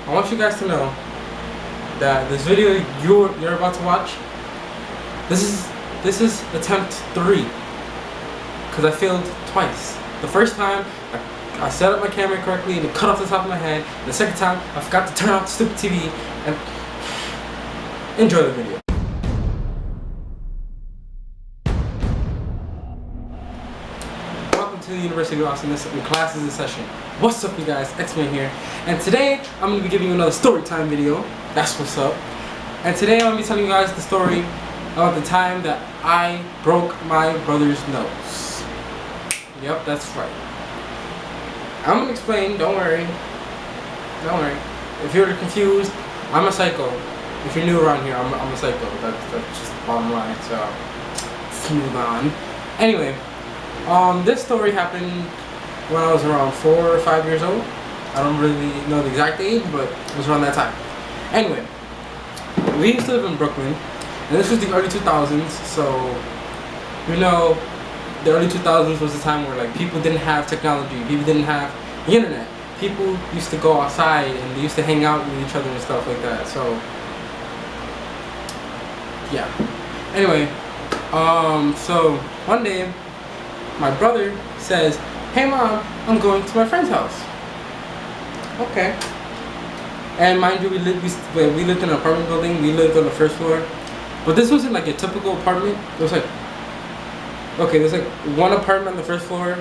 I want you guys to know that this video you're about to watch, this is attempt 3, because I failed twice. The first time I set up my camera correctly and it cut off the top of my head. And the second time I forgot to turn off the stupid TV. And enjoy the video. Welcome to the University of Awesomeness and classes in session. What's up, you guys? X-Men here, and today I'm going to be giving you another story time video. That's what's up. And today I'm going to be telling you guys the story about the time that I broke my brother's nose. Yep, that's right. I'm going to explain, don't worry. Don't worry. If you're confused, I'm a psycho. If you're new around here, I'm a psycho. That's just the bottom line, so let's move on. Anyway, this story happened when I was around 4 or 5 years old. I don't really know the exact age, but it was around that time. Anyway, we used to live in Brooklyn, and this was the early 2000s, so you know, the early 2000s was the time where like people didn't have technology, people didn't have the internet. People used to go outside and they used to hang out with each other and stuff like that. So yeah. Anyway, so one day my brother says, "Hey mom, I'm going to my friend's house." Okay. And mind you, we lived in an apartment building. We lived on the first floor, but this wasn't like a typical apartment. It was like, okay, there's like one apartment on the first floor,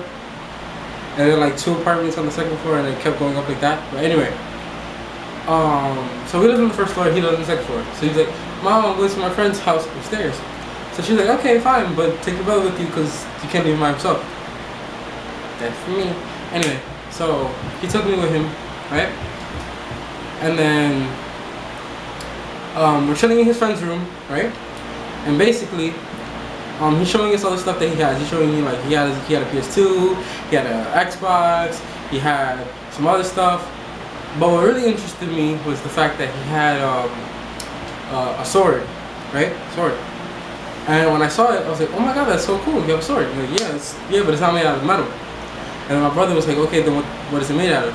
and then like 2 apartments on the second floor, and it kept going up like that. But anyway, so we lived on the first floor, he lived on the second floor. So he's like, "Mom, I'm going to my friend's house upstairs." So she's like, "Okay, fine, but take your brother with you because you can't leave him by himself." That's for me. Anyway, so he took me with him, right? And then we're chilling in his friend's room, right? And basically, he's showing us all the stuff that he has. He's showing me like he had a PS2, he had an Xbox, he had some other stuff. But what really interested me was the fact that he had a sword, right? Sword. And when I saw it, I was like, "Oh my god, that's so cool! You have a sword." I'm like, yeah, but it's not made out of metal. And my brother was like, "Okay, then what is it made out of?"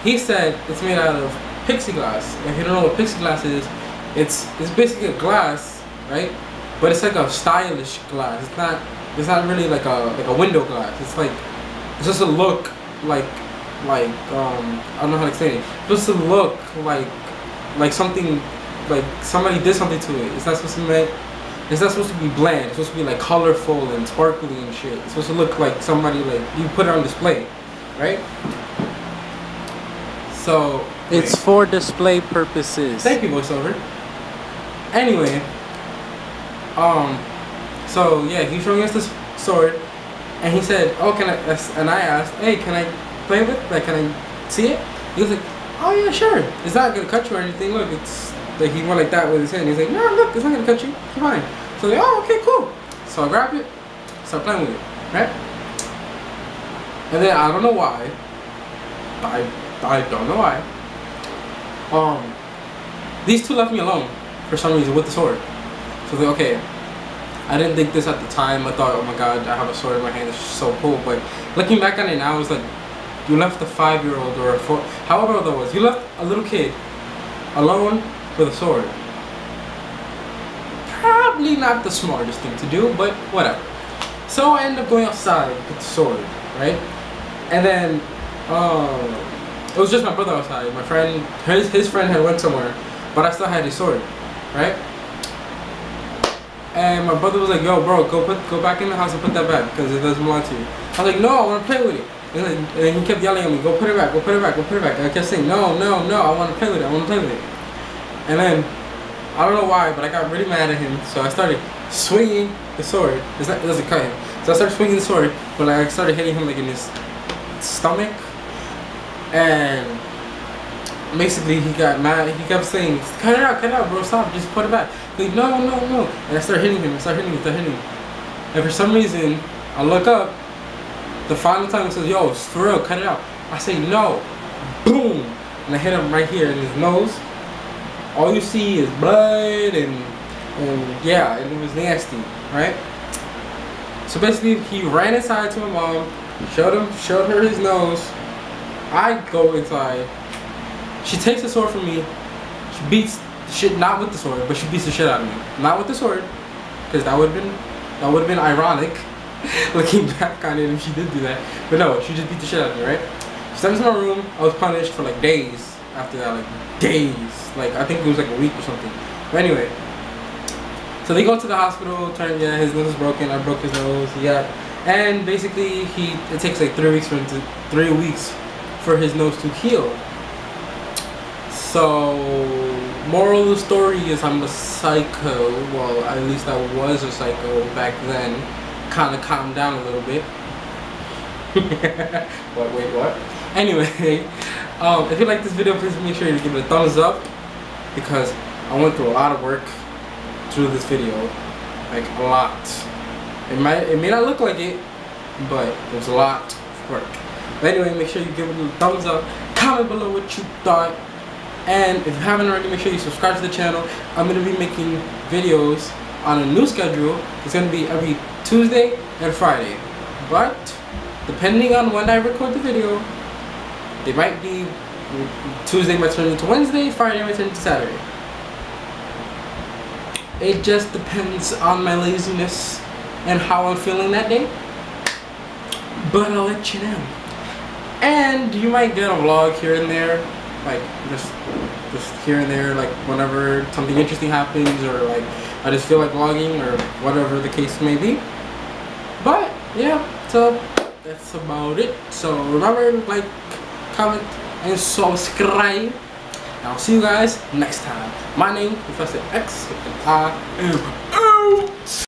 He said it's made out of plexiglass. If you don't know what plexiglass is, it's basically a glass, right? But it's like a stylish glass. It's not really like a window glass. It's just a look like I don't know how to explain it. It's supposed to look like something, like somebody did something to it. It's not supposed to be bland. It's supposed to be like colorful and sparkly and shit. It's supposed to look like somebody, like you put it on display, right? So it's for display purposes. Thank you, voiceover. Anyway, so yeah, he's showing us this sword, and he said, "Oh, can I?" And I asked, "Hey, can I play with it? Like, can I see it?" He was like, "Oh yeah, sure. It's not gonna cut you or anything. Look, it's like," he went like that with his hand. He's like, "No, look, it's not gonna cut you. You're fine." So I'm like, "Oh, okay, cool." So I grabbed it, start playing with it, right? And then I don't know why. I don't know why. These two left me alone for some reason with the sword. So I was like, okay. I didn't think this at the time. I thought, oh my god, I have a sword in my hand. It's just so cool. But looking back on it now, it's like you left a 5-year-old or a 4, however old I was. You left a little kid alone with a sword. Probably not the smartest thing to do, but whatever. So I ended up going outside with the sword, right? And then it was just my brother outside. My friend, his friend had went somewhere, but I still had his sword, right? And my brother was like, "Yo, bro, go back in the house and put that back because it doesn't belong to you." I was like, "No, I want to play with it." And then he kept yelling at me, "Go put it back, go put it back, go put it back." And I kept saying, "No, no, no, I want to play with it, I want to play with it." And then I don't know why, but I got really mad at him, so I started swinging the sword. It doesn't cut him. So I started swinging the sword, but I started hitting him like in his stomach. And basically he got mad. He kept saying, cut it out, bro, stop, just put it back." Like, no. And I started hitting him, And for some reason, I look up, the final time it says, "Yo, for real, cut it out." I say, "No." Boom! And I hit him right here in his nose. All you see is blood and yeah, and it was nasty, right? So basically, he ran inside to my mom, showed her his nose. I go inside, She takes the sword from me. She beats the shit, not with the sword, but she beats the shit out of me. Not with the sword, because that would have been ironic, looking back on it if she did do that. But no, she just beat the shit out of me, right? She sent me to my room. I was punished for like days after that, like days. Like I think it was like a week or something. But anyway, so they go to the hospital. His nose is broken. I broke his nose. And basically it takes like 3 weeks for his nose to heal. So, moral of the story is I'm a psycho. Well, at least I was a psycho back then. Kind of calmed down a little bit. What? Anyway, if you like this video, please make sure you give it a thumbs up, because I went through a lot of work through this video, like a lot. It may not look like it, but it was a lot of work. But anyway, make sure you give it a thumbs up, comment below what you thought, and if you haven't already, make sure you subscribe to the channel. I'm going to be making videos on a new schedule. It's going to be every Tuesday and Friday, but depending on when I record the video, they might be Tuesday might turn into Wednesday, Friday might turn into Saturday. It just depends on my laziness and how I'm feeling that day, but I'll let you know. And you might get a vlog here and there, like just here and there, like whenever something interesting happens, or like I just feel like vlogging, or whatever the case may be. But yeah, so that's about it. So remember, like, comment, and subscribe. And I'll see you guys next time. My name is Professor X, and I am out.